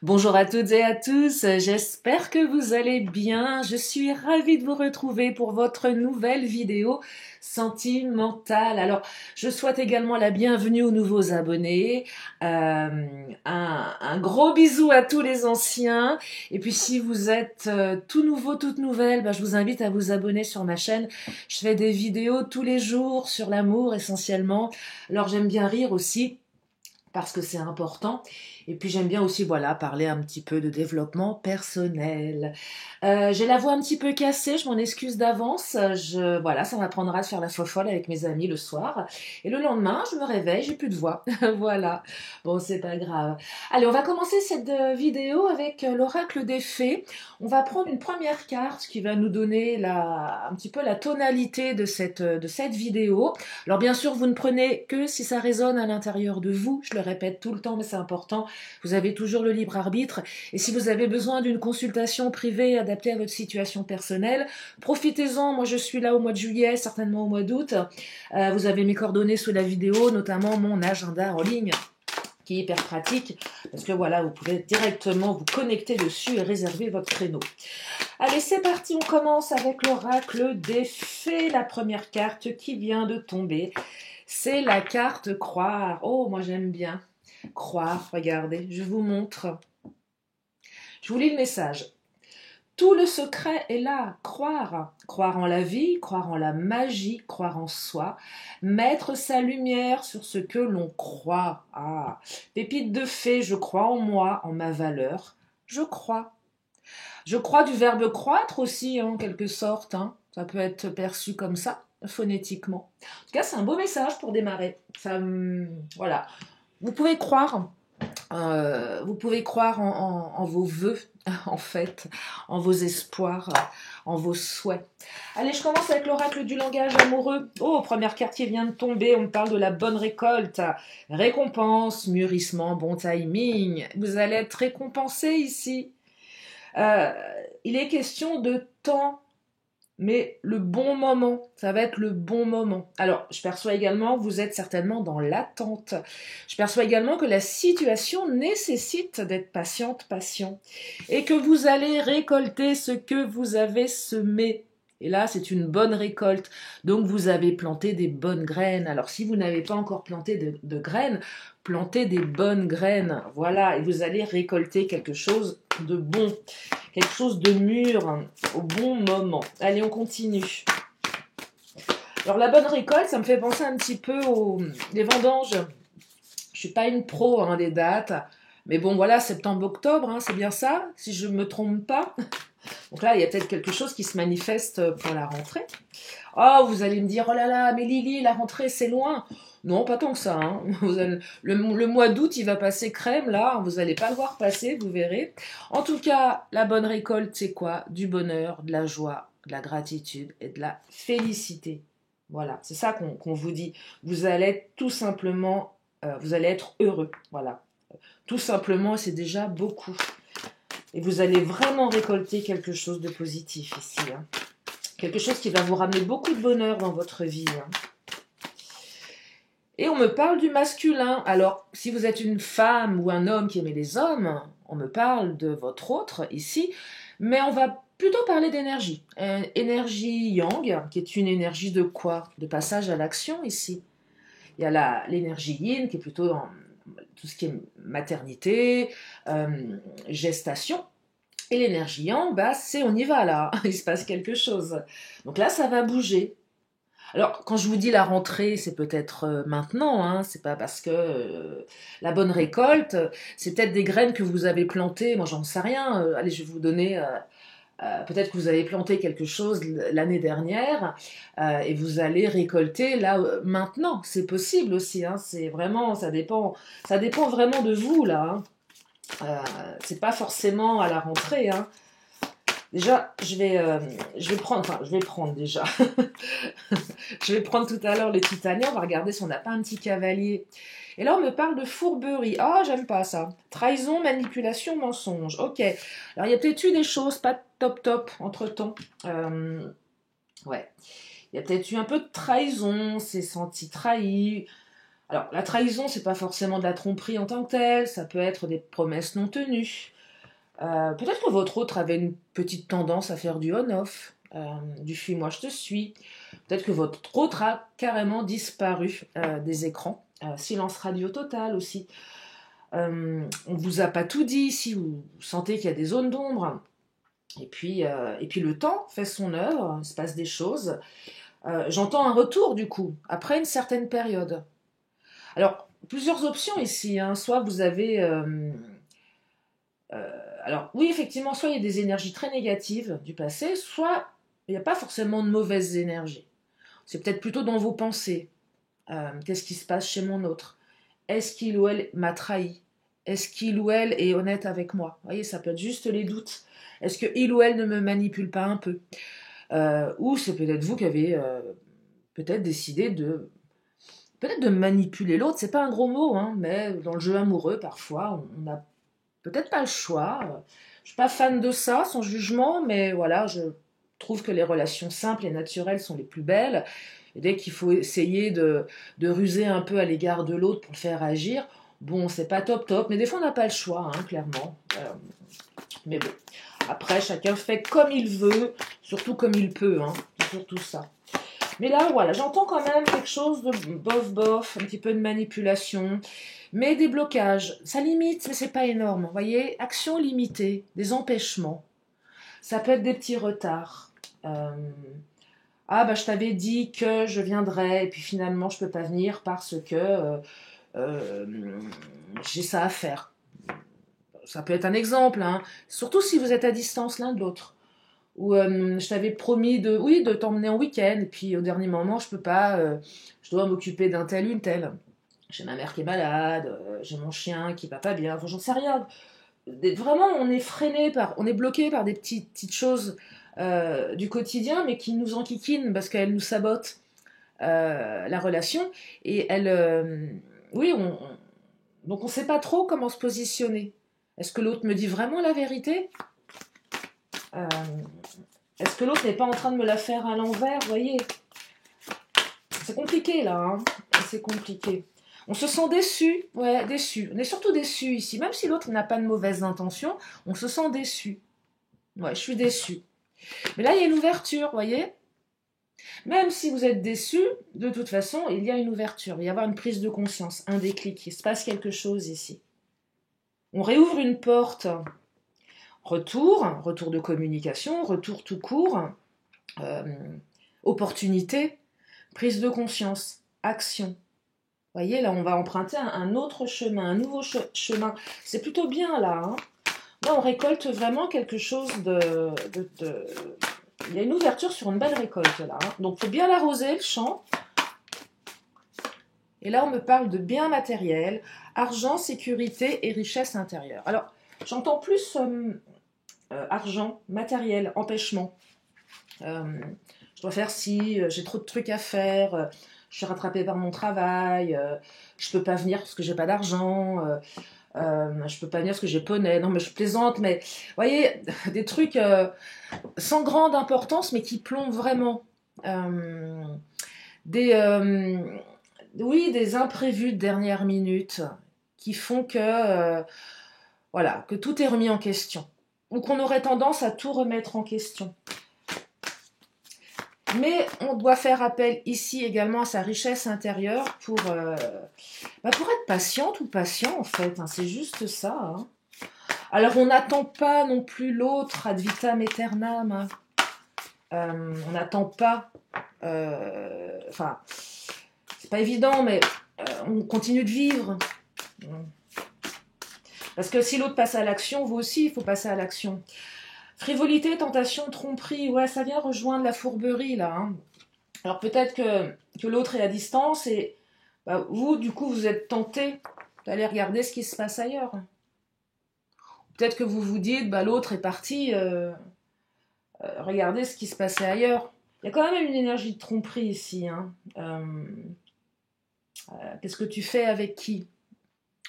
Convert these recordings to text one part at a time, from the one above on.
Bonjour à toutes et à tous, j'espère que vous allez bien. Je suis ravie de vous retrouver pour votre nouvelle vidéo sentimentale. Alors, je souhaite également la bienvenue aux nouveaux abonnés, un gros bisou à tous les anciens. Et puis, si vous êtes tout nouveau, toute nouvelle, je vous invite à vous abonner sur ma chaîne. Je fais des vidéos tous les jours sur l'amour essentiellement. Alors, j'aime bien rire aussi, parce que c'est important. Et puis j'aime bien aussi, voilà, parler un petit peu de développement personnel. J'ai la voix un petit peu cassée, je m'en excuse d'avance. Voilà, ça m'apprendra à se faire la fofolle avec mes amis le soir. Et le lendemain, je me réveille, j'ai plus de voix. Voilà. Bon, c'est pas grave. Allez, on va commencer cette vidéo avec l'oracle des fées. On va prendre une première carte qui va nous donner un petit peu la tonalité de cette vidéo. Alors bien sûr, vous ne prenez que si ça résonne à l'intérieur de vous. Je le répète tout le temps, mais c'est important. Vous avez toujours le libre arbitre. Et si vous avez besoin d'une consultation privée adaptée à votre situation personnelle, profitez-en. Moi, je suis là au mois de juillet, certainement au mois d'août. Vous avez mes coordonnées sous la vidéo, notamment mon agenda en ligne, qui est hyper pratique, parce que voilà, vous pouvez directement vous connecter dessus et réserver votre créneau. Allez, c'est parti, on commence avec l'oracle des fées. La première carte qui vient de tomber, c'est la carte croire. Oh, moi j'aime bien croire, regardez, je vous montre. Je vous lis le message. Tout le secret est là, croire. Croire en la vie, croire en la magie, croire en soi, mettre sa lumière sur ce que l'on croit. Ah, pépite de fée, je crois en moi, en ma valeur. Je crois. Je crois du verbe croître aussi, en quelque sorte. Ça peut être perçu comme ça, phonétiquement. En tout cas, c'est un beau message pour démarrer. Voilà. Vous pouvez croire. Vous pouvez croire en vos vœux, en fait, en vos espoirs, en vos souhaits. Allez, je commence avec l'oracle du langage amoureux. Oh, première carte qui vient de tomber, on me parle de la bonne récolte. Récompense, mûrissement, bon timing. Vous allez être récompensé ici. Il est question de temps, mais le bon moment, ça va être le bon moment. Alors, je perçois également que vous êtes certainement dans l'attente. Je perçois également que la situation nécessite d'être patiente, patient, et que vous allez récolter ce que vous avez semé. Et là, c'est une bonne récolte. Donc, vous avez planté des bonnes graines. Alors, si vous n'avez pas encore planté de graines, plantez des bonnes graines. Voilà, et vous allez récolter quelque chose de bon, quelque chose de mûr au bon moment. Allez, on continue. Alors, la bonne récolte, ça me fait penser un petit peu aux les vendanges. Je suis pas une pro des dates, mais bon, voilà, septembre-octobre, c'est bien ça, si je ne me trompe pas. Donc là, il y a peut-être quelque chose qui se manifeste pour la rentrée. Oh, vous allez me dire, oh là là, mais Lily, la rentrée, c'est loin. Non, pas tant que ça. Le mois d'août, il va passer crème, là. Vous n'allez pas le voir passer, vous verrez. En tout cas, la bonne récolte, c'est quoi? Du bonheur, de la joie, de la gratitude et de la félicité. Voilà, c'est ça qu'on vous dit. Vous allez être tout simplement, vous allez être heureux. Voilà. Tout simplement, c'est déjà beaucoup. Et vous allez vraiment récolter quelque chose de positif ici. Quelque chose qui va vous ramener beaucoup de bonheur dans votre vie. Et on me parle du masculin. Alors, si vous êtes une femme ou un homme qui aimait les hommes, on me parle de votre autre ici. Mais on va plutôt parler d'énergie. Énergie yang, qui est une énergie de quoi? De passage à l'action ici. Il y a l'énergie yin, qui est plutôt dans tout ce qui est maternité, gestation. Et l'énergie yang, c'est on y va là, il se passe quelque chose. Donc là, ça va bouger. Alors, quand je vous dis la rentrée, c'est peut-être maintenant, c'est pas parce que la bonne récolte, c'est peut-être des graines que vous avez plantées, moi j'en sais rien. Allez, je vais vous donner, peut-être que vous avez planté quelque chose l'année dernière et vous allez récolter là maintenant. C'est possible aussi, c'est vraiment, ça dépend vraiment de vous là. C'est pas forcément à la rentrée. Déjà, je vais prendre déjà. Je vais prendre tout à l'heure le titania, on va regarder si on n'a pas un petit cavalier. Et là, on me parle de fourberie. Ah, j'aime pas ça. Trahison, manipulation, mensonge. Ok. Alors, il y a peut-être eu des choses pas top entre-temps. Ouais. Il y a peut-être eu un peu de trahison, s'est senti trahi. Alors, la trahison, c'est pas forcément de la tromperie en tant que telle, ça peut être des promesses non tenues. Peut-être que votre autre avait une petite tendance à faire du on-off, du fuis-moi je te suis. Peut-être que votre autre a carrément disparu des écrans. Silence radio total aussi. On vous a pas tout dit si vous sentez qu'il y a des zones d'ombre. Et puis le temps fait son œuvre, il se passe des choses. J'entends un retour du coup, après une certaine période. Alors, plusieurs options ici, hein. Soit vous avez... alors, oui, effectivement, soit il y a des énergies très négatives du passé, soit il n'y a pas forcément de mauvaises énergies. C'est peut-être plutôt dans vos pensées. Qu'est-ce qui se passe chez mon autre? Est-ce qu'il ou elle m'a trahi? Est-ce qu'il ou elle est honnête avec moi? Vous voyez, ça peut être juste les doutes. Est-ce que il ou elle ne me manipule pas un peu? Ou c'est peut-être vous qui avez peut-être décidé de peut-être de manipuler l'autre. C'est pas un gros mot, hein, mais dans le jeu amoureux, parfois, on n'a peut-être pas le choix. Je suis pas fan de ça, sans jugement, mais voilà, je trouve que les relations simples et naturelles sont les plus belles. Et dès qu'il faut essayer de ruser un peu à l'égard de l'autre pour le faire agir, bon, c'est pas top top, mais des fois on n'a pas le choix, hein, clairement. Mais bon, après, chacun fait comme il veut, surtout comme il peut, hein, c'est surtout ça. Mais là, voilà, j'entends quand même quelque chose de bof-bof, un petit peu de manipulation, mais des blocages. Ça limite, mais c'est pas énorme. Vous voyez, action limitée, des empêchements. Ça peut être des petits retards. Ah, bah, je t'avais dit que je viendrais, et puis finalement, je peux pas venir parce que euh, j'ai ça à faire. Ça peut être un exemple, hein. Surtout si vous êtes à distance l'un de l'autre. Ou je t'avais promis de t'emmener en week-end, et puis au dernier moment, je peux pas, je dois m'occuper d'un tel, une telle. J'ai ma mère qui est malade, j'ai mon chien qui va pas bien, enfin, j'en sais rien. Vraiment, on est bloqué par des petites choses du quotidien, mais qui nous enquiquinent parce qu'elles nous sabotent la relation. Et oui, donc on sait pas trop comment se positionner. Est-ce que l'autre me dit vraiment la vérité? Euh, Est-ce que l'autre n'est pas en train de me la faire à l'envers? Vous voyez, c'est compliqué là, hein. C'est compliqué. On se sent déçu, ouais, déçu. On est surtout déçu ici. Même si l'autre n'a pas de mauvaises intentions, on se sent déçu. Ouais, je suis déçu. Mais là, il y a une ouverture, vous voyez. Même si vous êtes déçu, de toute façon, il y a une ouverture. Il va y avoir une prise de conscience, un déclic. Il se passe quelque chose ici. On réouvre une porte. Retour de communication, retour tout court, euh, opportunité, prise de conscience, action. Vous voyez, là, on va emprunter un autre chemin, un nouveau chemin. C'est plutôt bien, là, hein. Là, on récolte vraiment quelque chose Il y a une ouverture sur une belle récolte, là, hein. Donc, il faut bien l'arroser, le champ. Et là, on me parle de biens matériels, argent, sécurité et richesse intérieure. Alors, j'entends plus argent, matériel, empêchement. Je dois faire ci, j'ai trop de trucs à faire, je suis rattrapée par mon travail, je peux pas venir parce que j'ai pas d'argent, je peux pas venir parce que j'ai poney. Non, mais je plaisante, mais vous voyez, des trucs sans grande importance, mais qui plombent vraiment. Des, oui, des imprévus de dernière minute qui font que, voilà, que tout est remis en question. Ou qu'on aurait tendance à tout remettre en question. Mais on doit faire appel ici également à sa richesse intérieure pour être patiente ou patient en fait, hein, c'est juste ça. Hein. Alors on n'attend pas non plus l'autre ad vitam aeternam. Hein. On n'attend pas. Enfin, c'est pas évident, mais on continue de vivre. Parce que si l'autre passe à l'action, vous aussi, il faut passer à l'action. Frivolité, tentation, tromperie, ouais, ça vient rejoindre la fourberie, là. Hein. Alors peut-être que l'autre est à distance et bah, vous, du coup, vous êtes tenté d'aller regarder ce qui se passe ailleurs. Peut-être que vous vous dites, bah, l'autre est parti, regardez ce qui se passait ailleurs. Il y a quand même une énergie de tromperie ici. Hein. Qu'est-ce que tu fais avec qui?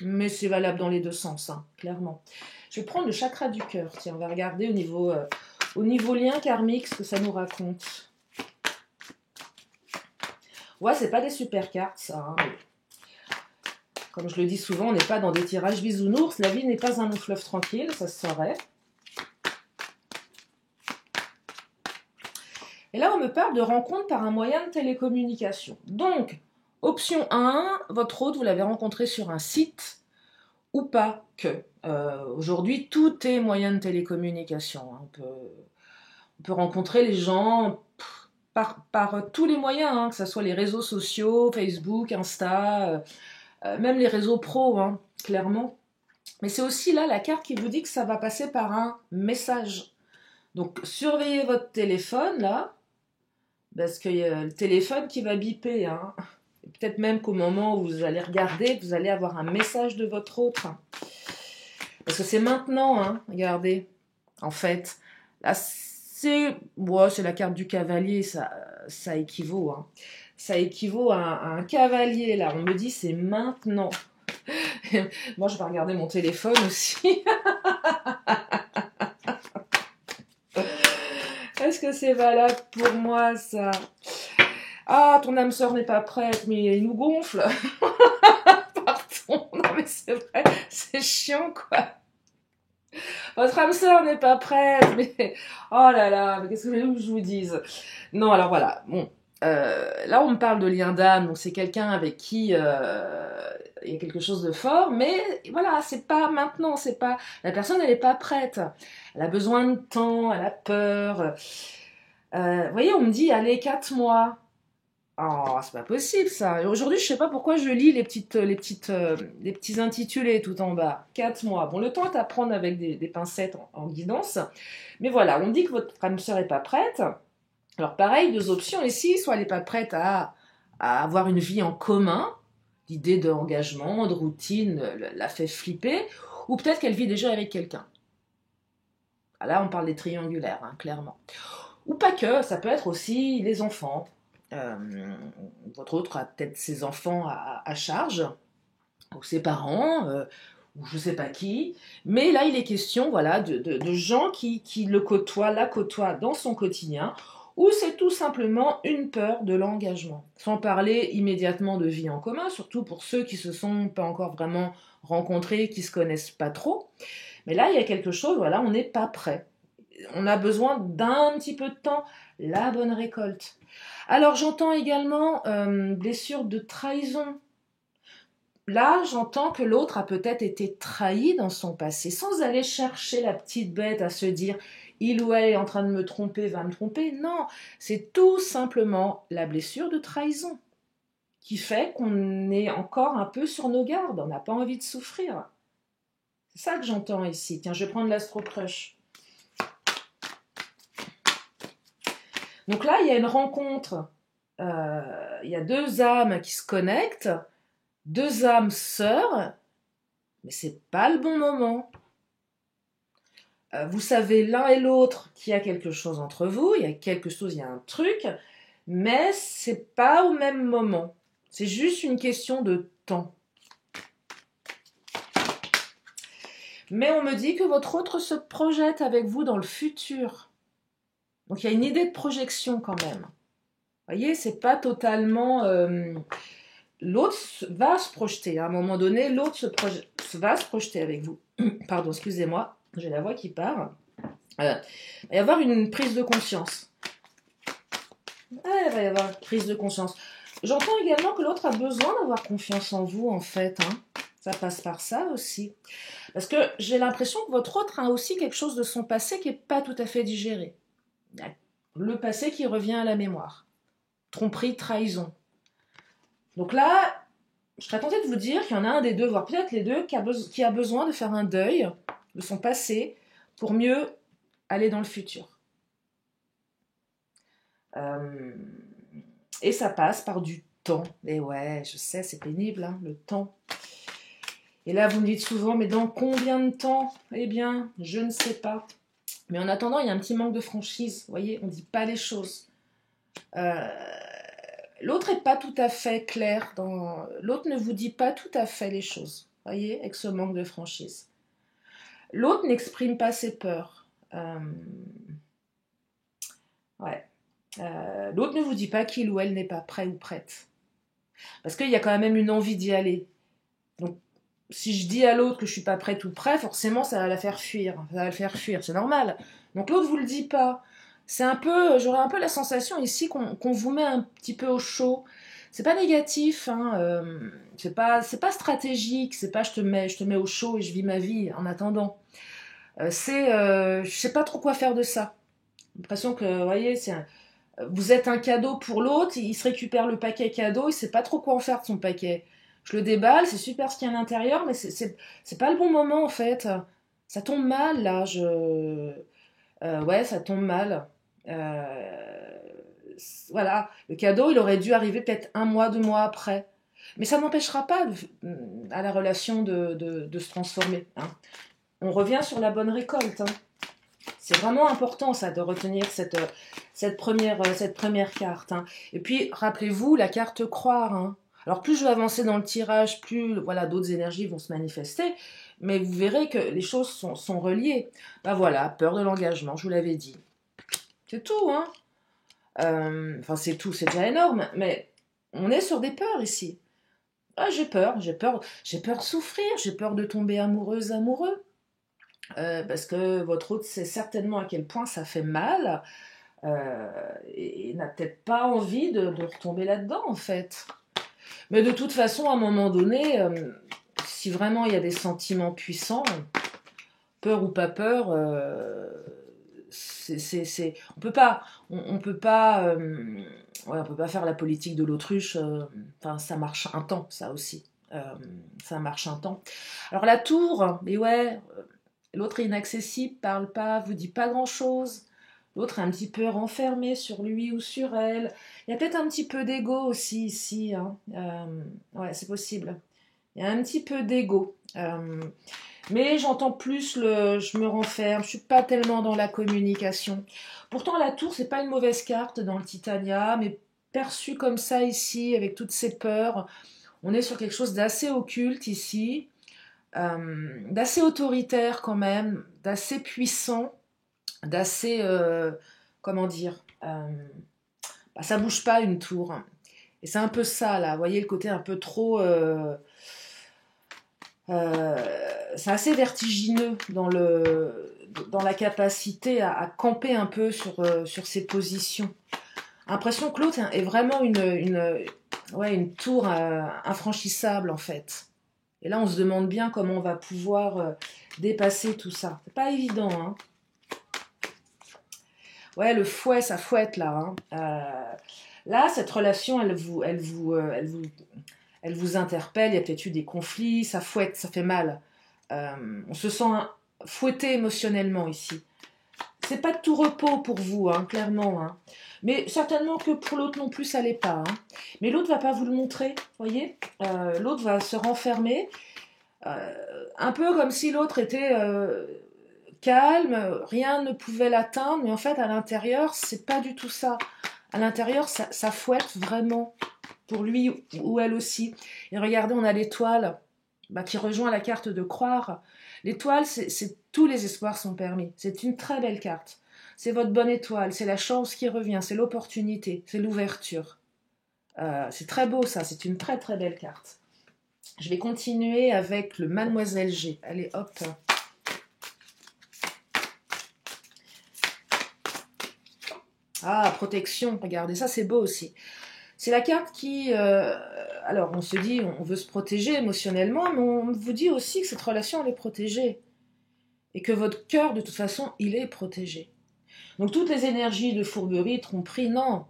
Mais c'est valable dans les deux sens, hein, clairement. Je vais prendre le chakra du cœur. Tiens, on va regarder au niveau lien karmique ce que ça nous raconte. Ouais, c'est pas des super cartes, ça. Hein. Comme je le dis souvent, on n'est pas dans des tirages bisounours. La vie n'est pas un long fleuve tranquille, ça se saurait. Et là, on me parle de rencontre par un moyen de télécommunication. Donc, option 1, votre hôte, vous l'avez rencontré sur un site ou pas que. Aujourd'hui, tout est moyen de télécommunication. Hein. On peut rencontrer les gens par tous les moyens, hein, que ce soit les réseaux sociaux, Facebook, Insta, même les réseaux pro, hein, clairement. Mais c'est aussi là la carte qui vous dit que ça va passer par un message. Donc, surveillez votre téléphone, là, parce qu'il y a le téléphone qui va biper. Hein. Peut-être même qu'au moment où vous allez regarder, vous allez avoir un message de votre autre. Parce que c'est maintenant, hein, regardez. En fait, là, c'est la carte du cavalier, ça équivaut. Hein. Ça équivaut à un cavalier, là. On me dit, c'est maintenant. Moi, je vais regarder mon téléphone aussi. Est-ce que c'est valable pour moi, ça? Ah, ton âme sœur n'est pas prête, mais il nous gonfle. Pardon, non mais c'est vrai, c'est chiant, quoi. Votre âme sœur n'est pas prête, mais... Oh là là, mais qu'est-ce que je vous dise? Non, alors voilà, bon. Là, on me parle de lien d'âme, donc c'est quelqu'un avec qui il y a quelque chose de fort, mais voilà, c'est pas maintenant, c'est pas... La personne, elle n'est pas prête. Elle a besoin de temps, elle a peur. Vous voyez, on me dit, allez, 4 mois. Oh, c'est pas possible ça. Aujourd'hui, je sais pas pourquoi je lis les petits intitulés tout en bas. 4 mois. Bon, le temps est à prendre avec des pincettes en guidance. Mais voilà, on dit que votre âme sœur est pas prête. Alors pareil, 2 options ici. Soit elle n'est pas prête à avoir une vie en commun. L'idée d'engagement, de routine la fait flipper. Ou peut-être qu'elle vit déjà avec quelqu'un. Là, on parle des triangulaires, hein, clairement. Ou pas que, ça peut être aussi les enfants. Votre autre a peut-être ses enfants à charge, ou ses parents, ou je ne sais pas qui. Mais là, il est question voilà, de gens qui la côtoient dans son quotidien, ou c'est tout simplement une peur de l'engagement. Sans parler immédiatement de vie en commun, surtout pour ceux qui se sont pas encore vraiment rencontrés, qui se connaissent pas trop. Mais là, il y a quelque chose, voilà, on n'est pas prêt. On a besoin d'un petit peu de temps, la bonne récolte. Alors j'entends également blessure de trahison. Là, j'entends que l'autre a peut-être été trahi dans son passé, sans aller chercher la petite bête à se dire il ou elle est en train de me tromper, va me tromper. Non, c'est tout simplement la blessure de trahison qui fait qu'on est encore un peu sur nos gardes, on n'a pas envie de souffrir. C'est ça que j'entends ici. Tiens, je vais prendre l'astro-crush. Donc là, il y a une rencontre, il y a 2 âmes qui se connectent, 2 âmes sœurs, mais c'est pas le bon moment. Vous savez l'un et l'autre qu'il y a quelque chose entre vous, il y a quelque chose, il y a un truc, mais c'est pas au même moment. C'est juste une question de temps. Mais on me dit que votre autre se projette avec vous dans le futur. Donc il y a une idée de projection quand même. Vous voyez, c'est pas totalement... L'autre va se projeter. À un moment donné, l'autre va se projeter avec vous. Pardon, excusez-moi, j'ai la voix qui part. Il va y avoir une prise de conscience. Il va y avoir une prise de conscience. J'entends également que l'autre a besoin d'avoir confiance en vous, en fait. Hein. Ça passe par ça aussi. Parce que j'ai l'impression que votre autre a aussi quelque chose de son passé qui n'est pas tout à fait digéré. Il y a le passé qui revient à la mémoire. Tromperie, trahison. Donc là, je serais tentée de vous dire qu'il y en a un des deux, voire peut-être les deux, qui a besoin de faire un deuil de son passé pour mieux aller dans le futur. Et ça passe par du temps. Et ouais, je sais, c'est pénible, hein, le temps. Et là, vous me dites souvent, mais dans combien de temps? Eh bien, je ne sais pas. Mais en attendant, il y a un petit manque de franchise. Vous voyez, on ne dit pas les choses. L'autre n'est pas tout à fait clair. L'autre ne vous dit pas tout à fait les choses. Vous voyez, avec ce manque de franchise. L'autre n'exprime pas ses peurs. L'autre ne vous dit pas qu'il ou elle n'est pas prêt ou prête. Parce qu'il y a quand même une envie d'y aller. Donc, si je dis à l'autre que je suis pas prête ou prêt, forcément, ça va la faire fuir. Ça va le faire fuir, c'est normal. Donc, l'autre vous le dit pas. C'est un peu, j'aurais un peu la sensation ici qu'on vous met un petit peu au chaud. C'est pas négatif, hein, c'est pas stratégique, c'est pas je te mets au chaud et je vis ma vie en attendant. Je sais pas trop quoi faire de ça. J'ai l'impression que, vous voyez, vous êtes un cadeau pour l'autre, il se récupère le paquet cadeau, il sait pas trop quoi en faire de son paquet. Je le déballe, c'est super ce qu'il y a à l'intérieur, mais c'est pas le bon moment en fait. Ça tombe mal là, ouais, ça tombe mal. Euh, voilà, le cadeau, il aurait dû arriver peut-être 1 mois, 2 mois après. Mais ça n'empêchera pas à la relation de se transformer, hein. On revient sur la bonne récolte, hein. C'est vraiment important ça de retenir cette première carte, hein. Et puis rappelez-vous la carte croire, hein. Alors plus je vais avancer dans le tirage, plus voilà, d'autres énergies vont se manifester, mais vous verrez que les choses sont reliées. Ben voilà, peur de l'engagement, je vous l'avais dit. C'est tout, hein. Enfin c'est tout, c'est déjà énorme, mais on est sur des peurs ici. Ah, j'ai peur de souffrir, j'ai peur de tomber amoureuse, amoureux. Parce que votre hôte sait certainement à quel point ça fait mal et n'a peut-être pas envie de retomber là-dedans en fait. Mais de toute façon, à un moment donné, si vraiment il y a des sentiments puissants, peur ou pas peur, on peut pas, ouais, on peut pas faire la politique de l'autruche. Enfin, ça marche un temps, ça aussi. Euh, Ça marche un temps. Alors la tour, mais ouais, l'autre est inaccessible, parle pas, vous dit pas grand-chose. L'autre est un petit peu renfermé sur lui ou sur elle. Il y a peut-être un petit peu d'ego aussi ici, hein. Ouais, c'est possible. Il y a un petit peu d'ego. Mais j'entends plus je me renferme, je suis pas tellement dans la communication. Pourtant, la tour, c'est pas une mauvaise carte dans le Titania, mais perçue comme ça ici, avec toutes ces peurs, on est sur quelque chose d'assez occulte ici, d'assez autoritaire quand même, d'assez puissant, d'assez, comment dire, bah, ça bouge pas une tour. Et c'est un peu ça là, vous voyez le côté un peu trop, c'est assez vertigineux dans la capacité à camper un peu sur ses positions. Impression que l'autre est vraiment ouais, une tour infranchissable en fait. Et là, on se demande bien comment on va pouvoir dépasser tout ça. C'est pas évident, hein. Ouais, le fouet, ça fouette là, hein. Là, cette relation, elle vous interpelle. Il y a peut-être eu des conflits, ça fouette, ça fait mal. On se sent fouetté émotionnellement ici. C'est pas de tout repos pour vous, hein, clairement, hein. Mais certainement que pour l'autre non plus, ça l'est pas, hein. Mais l'autre va pas vous le montrer, voyez. L'autre va se renfermer, un peu comme si l'autre était calme, rien ne pouvait l'atteindre, mais en fait, à l'intérieur, c'est pas du tout ça. À l'intérieur, ça fouette vraiment pour lui ou elle aussi. Et regardez, on a l'étoile qui rejoint la carte de croire. L'étoile, c'est tous les espoirs sont permis. C'est une très belle carte. C'est votre bonne étoile, c'est la chance qui revient, c'est l'opportunité, c'est l'ouverture. C'est très beau ça, c'est une très très belle carte. Je vais continuer avec le Mademoiselle G. Allez hop. Ah, protection, regardez, ça c'est beau aussi. C'est la carte qui... alors on se dit, on veut se protéger émotionnellement, mais on vous dit aussi que cette relation, elle est protégée. Et que votre cœur, de toute façon, il est protégé. Donc toutes les énergies de fourberie, de tromperie, non.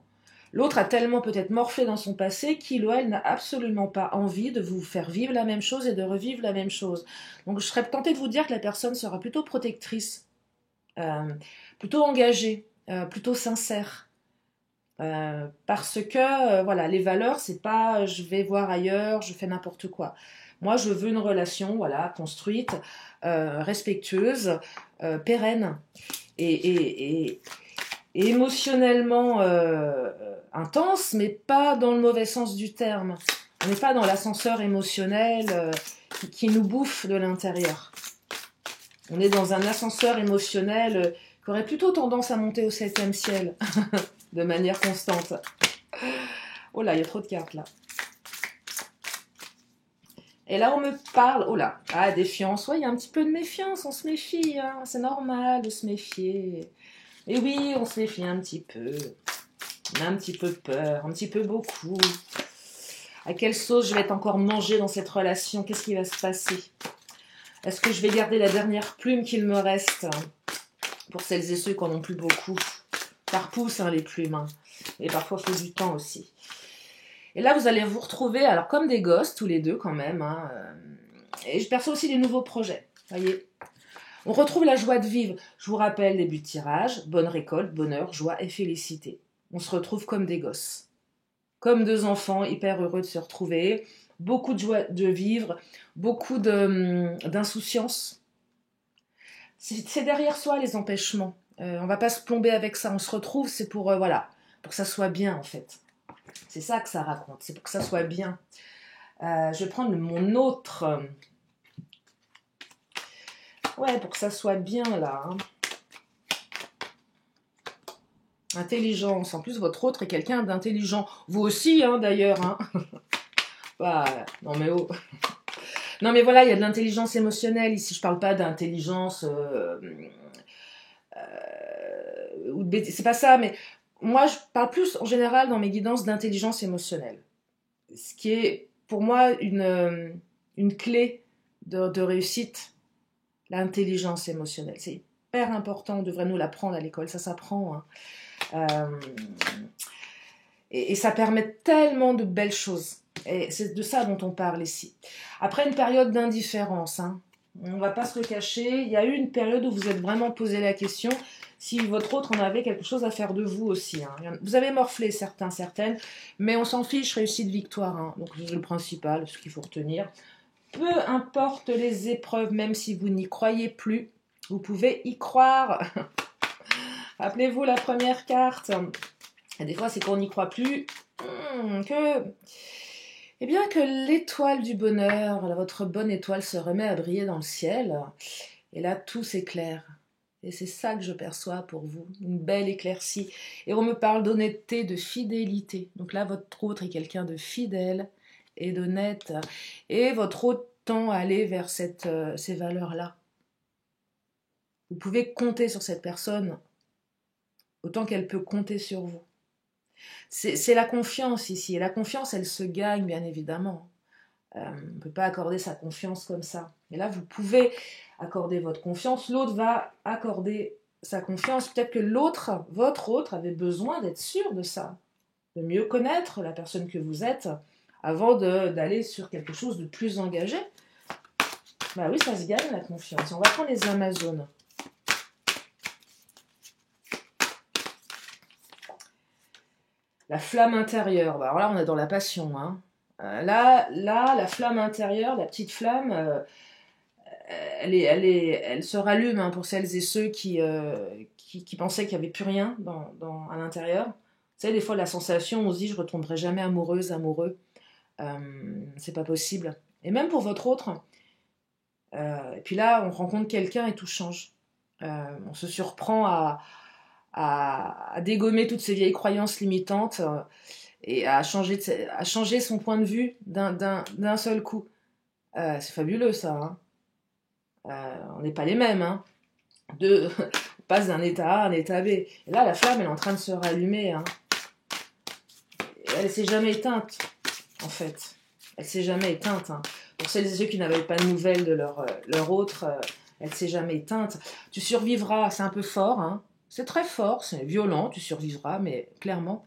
L'autre a tellement peut-être morflé dans son passé qu'il ou elle n'a absolument pas envie de vous faire vivre la même chose et de revivre la même chose. Donc je serais tentée de vous dire que la personne sera plutôt protectrice, plutôt engagée, plutôt sincère. Parce que voilà, les valeurs, c'est pas je vais voir ailleurs, je fais n'importe quoi. Moi, je veux une relation, voilà, construite, respectueuse, pérenne et émotionnellement intense, mais pas dans le mauvais sens du terme. On n'est pas dans l'ascenseur émotionnel qui nous bouffe de l'intérieur. On est dans un ascenseur émotionnel qui aurait plutôt tendance à monter au 7e ciel. De manière constante. Oh là, il y a trop de cartes là. Et là, on me parle, oh là, ah, défiance. Ouais, il y a un petit peu de méfiance, on se méfie, hein, c'est normal de se méfier. Et oui, on se méfie un petit peu. On a un petit peu peur, un petit peu beaucoup. À quelle sauce je vais être encore mangée dans cette relation? Qu'est-ce qui va se passer? Est-ce que je vais garder la dernière plume qu'il me reste? Pour celles et ceux qui en ont plus beaucoup. Ça repousse, hein, les plumes. Hein. Et parfois, il faut du temps aussi. Et là, vous allez vous retrouver, alors comme des gosses, tous les deux quand même. Hein, et je perçois aussi des nouveaux projets. Voyez, on retrouve la joie de vivre. Je vous rappelle, début de tirage, bonne récolte, bonheur, joie et félicité. On se retrouve comme des gosses. Comme deux enfants hyper heureux de se retrouver. Beaucoup de joie de vivre, beaucoup d'insouciance. C'est derrière soi les empêchements. On va pas se plomber avec ça. On se retrouve, c'est pour, voilà, pour que ça soit bien en fait. C'est ça que ça raconte, c'est pour que ça soit bien. Je vais prendre mon autre. Ouais, pour que ça soit bien là. Hein. Intelligence. En plus, votre autre est quelqu'un d'intelligent. Vous aussi, hein, d'ailleurs. Hein. Bah, non mais oh. Non mais voilà, il y a de l'intelligence émotionnelle ici. Je parle pas d'intelligence ou de bêtises. C'est pas ça, mais moi je parle plus en général dans mes guidances d'intelligence émotionnelle. Ce qui est pour moi une clé de réussite, l'intelligence émotionnelle. C'est hyper important, on devrait nous l'apprendre à l'école, ça s'apprend. Hein. Et ça permet tellement de belles choses. Et c'est de ça dont on parle ici. Après une période d'indifférence, hein, on ne va pas se le cacher, il y a eu une période où vous êtes vraiment posé la question si votre autre en avait quelque chose à faire de vous aussi. Hein. Vous avez morflé certains, certaines, mais on s'en fiche, réussite, victoire. Hein. Donc c'est le principal, ce qu'il faut retenir. Peu importe les épreuves, même si vous n'y croyez plus, vous pouvez y croire. Rappelez-vous la première carte. Et des fois, c'est qu'on n'y croit plus eh bien que l'étoile du bonheur, votre bonne étoile se remet à briller dans le ciel. Et là, tout s'éclaire. Et c'est ça que je perçois pour vous, une belle éclaircie. Et on me parle d'honnêteté, de fidélité. Donc là, votre autre est quelqu'un de fidèle et d'honnête. Et votre autre tend à aller vers ces valeurs-là. Vous pouvez compter sur cette personne autant qu'elle peut compter sur vous. C'est la confiance ici. Et la confiance, elle se gagne, bien évidemment. On ne peut pas accorder sa confiance comme ça. Et là, vous pouvez accorder votre confiance. L'autre va accorder sa confiance. Peut-être que l'autre, votre autre, avait besoin d'être sûr de ça. De mieux connaître la personne que vous êtes avant d'aller sur quelque chose de plus engagé. Bah oui, ça se gagne, la confiance. On va prendre les Amazones. La flamme intérieure, bah alors là on est dans la passion. Hein. Là, la flamme intérieure, la petite flamme, elle se rallume hein, pour celles et ceux qui pensaient qu'il n'y avait plus rien à l'intérieur. Vous savez, des fois la sensation, on se dit je ne retomberai jamais amoureuse, amoureux. C'est pas possible. Et même pour votre autre. Et puis là, on rencontre quelqu'un et tout change. On se surprend à dégommer toutes ces vieilles croyances limitantes et à changer son point de vue d'un seul coup. C'est fabuleux ça. Hein. On n'est pas les mêmes. Hein. On passe d'un état A à un état B. Et là, la flamme, elle est en train de se rallumer. Hein. Et elle ne s'est jamais éteinte, en fait. Elle ne s'est jamais éteinte. Hein. Pour celles et ceux qui n'avaient pas de nouvelles de leur autre, elle ne s'est jamais éteinte. Tu survivras, c'est un peu fort, hein. C'est très fort, c'est violent, tu survivras, mais clairement.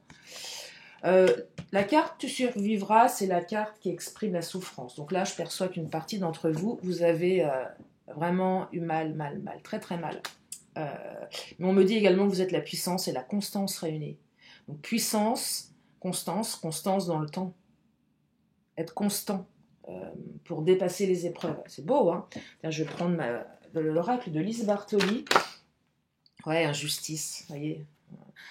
La carte tu survivras, c'est la carte qui exprime la souffrance. Donc là, je perçois qu'une partie d'entre vous, vous avez vraiment eu mal, très très mal. Mais on me dit également que vous êtes la puissance et la constance réunies. Donc puissance, constance dans le temps. Être constant pour dépasser les épreuves. C'est beau, hein. Là, je vais prendre l'oracle de Lise Bartoli. Ouais, injustice, vous voyez.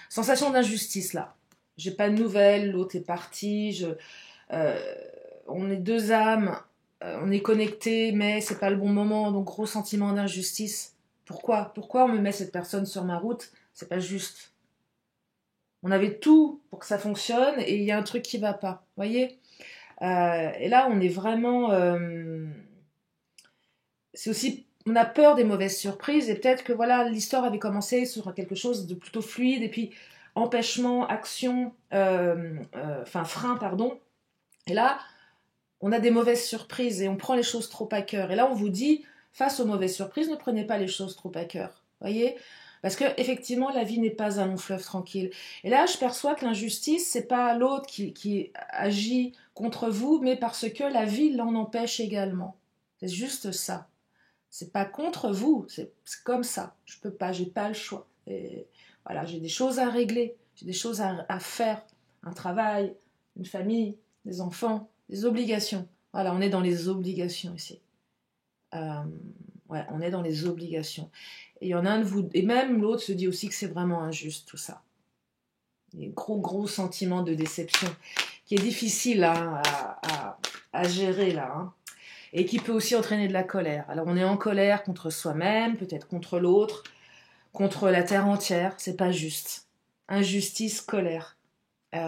Sensation d'injustice, là. J'ai pas de nouvelles, l'autre est parti, on est deux âmes, on est connectés, mais c'est pas le bon moment, donc gros sentiment d'injustice. Pourquoi on me met cette personne sur ma route? C'est pas juste. On avait tout pour que ça fonctionne et il y a un truc qui va pas, vous voyez. Et là, on est vraiment... c'est aussi... On a peur des mauvaises surprises et peut-être que voilà, l'histoire avait commencé sur quelque chose de plutôt fluide et puis empêchement, action, enfin frein, pardon. Et là, on a des mauvaises surprises et on prend les choses trop à cœur. Et là, on vous dit, face aux mauvaises surprises, ne prenez pas les choses trop à cœur. Voyez? Parce que effectivement, la vie n'est pas un long fleuve tranquille. Et là, je perçois que l'injustice, c'est pas l'autre qui agit contre vous, mais parce que la vie l'en empêche également. C'est juste ça. C'est pas contre vous, c'est comme ça. Je peux pas, j'ai pas le choix. Et voilà, j'ai des choses à régler, j'ai des choses à faire, un travail, une famille, des enfants, des obligations. Voilà, on est dans les obligations ici. Ouais, on est dans les obligations. Et il y en a un de vous, et même l'autre se dit aussi que c'est vraiment injuste tout ça. Il y a un gros sentiment de déception qui est difficile hein, à gérer là. Hein. Et qui peut aussi entraîner de la colère. Alors on est en colère contre soi-même, peut-être contre l'autre, contre la terre entière, c'est pas juste. Injustice, colère. Ouais,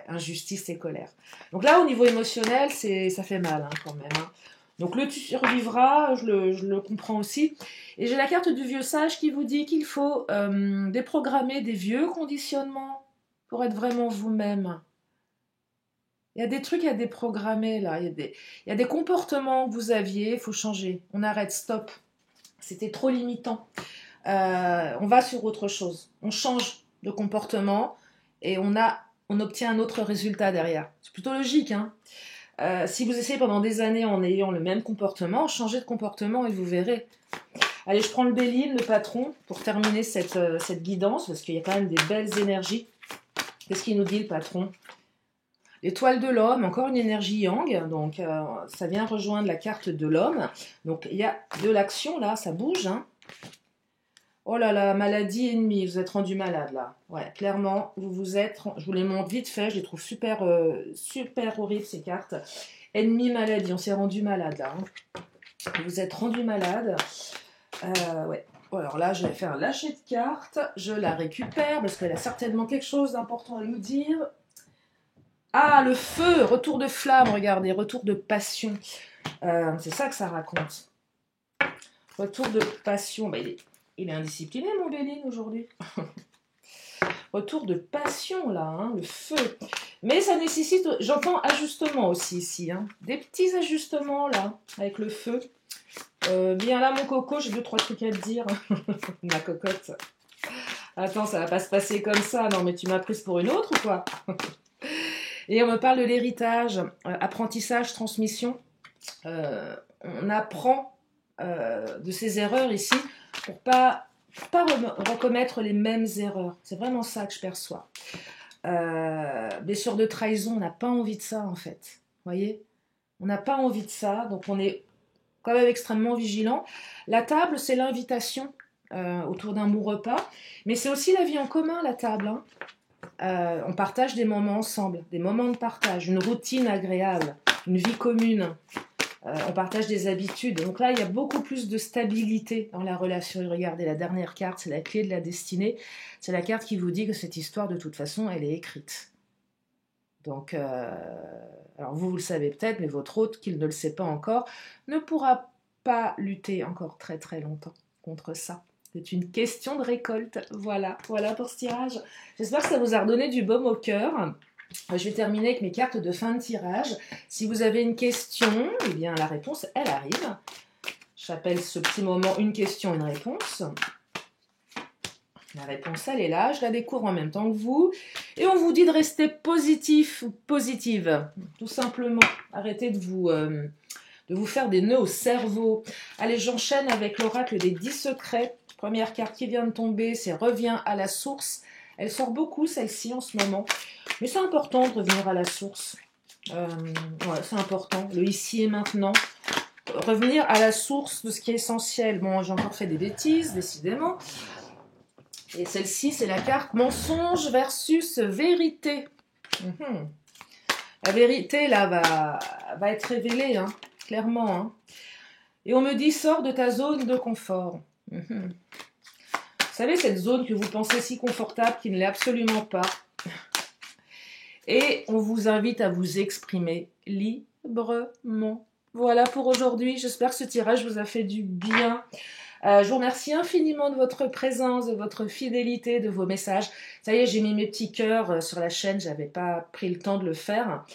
injustice et colère. Donc là, au niveau émotionnel, ça fait mal hein, quand même. Hein. Donc le tu survivras, je le comprends aussi. Et j'ai la carte du vieux sage qui vous dit qu'il faut déprogrammer des vieux conditionnements pour être vraiment vous-même. Il y a des trucs à déprogrammer là, il y a des comportements que vous aviez, il faut changer. On arrête, stop. C'était trop limitant. On va sur autre chose. On change de comportement et on obtient un autre résultat derrière. C'est plutôt logique. Hein. Si vous essayez pendant des années en ayant le même comportement, changez de comportement et vous verrez. Allez, je prends le Béline, le patron, pour terminer cette guidance, parce qu'il y a quand même des belles énergies. Qu'est-ce qu'il nous dit le patron ? L'étoile de l'homme, encore une énergie yang, donc ça vient rejoindre la carte de l'homme. Donc il y a de l'action là, ça bouge. Hein. Oh là là, maladie ennemie, vous êtes rendu malade là. Ouais, clairement, je vous les montre vite fait, je les trouve super horribles ces cartes. Ennemi, maladie, on s'est rendu malade là. Hein. Vous êtes rendu malade. Ouais. Alors là, je vais faire un lâcher de carte, je la récupère parce qu'elle a certainement quelque chose d'important à nous dire. Ah, le feu, retour de flamme, regardez, retour de passion. C'est ça que ça raconte. Retour de passion. Bah, il est indiscipliné, mon Béline, aujourd'hui. Retour de passion, là, hein, le feu. Mais ça nécessite, j'entends ajustement aussi ici. Hein, des petits ajustements, là, avec le feu. Viens là, mon coco, j'ai 2-3 trucs à te dire. Ma cocotte. Attends, ça va pas se passer comme ça. Non, mais tu m'as prise pour une autre ou quoi? Et on me parle de l'héritage, apprentissage, transmission. On apprend de ces erreurs ici pour pas recommettre les mêmes erreurs. C'est vraiment ça que je perçois. Blessure de trahison, on n'a pas envie de ça en fait. Vous voyez? On n'a pas envie de ça, donc on est quand même extrêmement vigilant. La table, c'est l'invitation autour d'un bon repas, mais c'est aussi la vie en commun, la table. Hein. On partage des moments ensemble, des moments de partage, une routine agréable, une vie commune. On partage des habitudes. Donc là, il y a beaucoup plus de stabilité dans la relation. Et regardez, la dernière carte, c'est la clé de la destinée. C'est la carte qui vous dit que cette histoire, de toute façon, elle est écrite. Donc, alors vous le savez peut-être, mais votre hôte, qui ne le sait pas encore, ne pourra pas lutter encore très très longtemps contre ça. C'est une question de récolte. Voilà pour ce tirage. J'espère que ça vous a redonné du baume au cœur. Je vais terminer avec mes cartes de fin de tirage. Si vous avez une question, eh bien la réponse, elle arrive. J'appelle ce petit moment une question, une réponse. La réponse, elle est là. Je la découvre en même temps que vous. Et on vous dit de rester positif ou positive. Tout simplement. Arrêtez de vous faire des nœuds au cerveau. Allez, j'enchaîne avec l'oracle des 10 secrets. Première carte qui vient de tomber, c'est Reviens à la source. Elle sort beaucoup, celle-ci, en ce moment. Mais c'est important de revenir à la source. Ouais, c'est important. Le ici et maintenant. Revenir à la source de ce qui est essentiel. Bon, j'ai encore fait des bêtises, décidément. Et celle-ci, c'est la carte mensonge versus vérité. La vérité, là, va être révélée, hein, clairement. Hein. Et on me dit, sors de ta zone de confort. Vous savez, cette zone que vous pensez si confortable, qui ne l'est absolument pas. Et on vous invite à vous exprimer librement. Voilà pour aujourd'hui. J'espère que ce tirage vous a fait du bien. Je vous remercie infiniment de votre présence, de votre fidélité, de vos messages. Ça y est, j'ai mis mes petits cœurs sur la chaîne. J'avais pas pris le temps de le faire.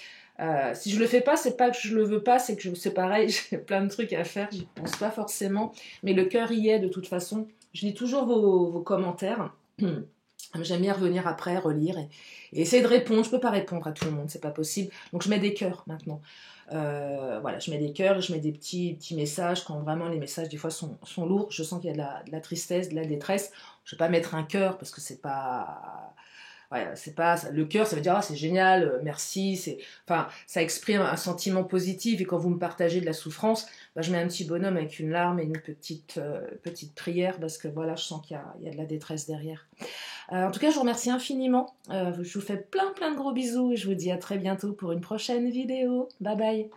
Si je le fais pas, c'est pas que je le veux pas, c'est que c'est pareil, j'ai plein de trucs à faire, j'y pense pas forcément, mais le cœur y est de toute façon. Je lis toujours vos commentaires. J'aime bien revenir après, relire et essayer de répondre. Je peux pas répondre à tout le monde, c'est pas possible. Donc je mets des cœurs maintenant. Voilà, je mets des cœurs, je mets des petits messages quand vraiment les messages des fois sont lourds. Je sens qu'il y a de la tristesse, de la détresse. Je vais pas mettre un cœur parce que c'est pas. Ouais, c'est pas le cœur, ça veut dire ah, c'est génial, merci, enfin ça exprime un sentiment positif et quand vous me partagez de la souffrance, bah, je mets un petit bonhomme avec une larme et une petite prière parce que voilà, je sens qu'il y a de la détresse derrière. En tout cas, je vous remercie infiniment. Je vous fais plein de gros bisous et je vous dis à très bientôt pour une prochaine vidéo. Bye bye.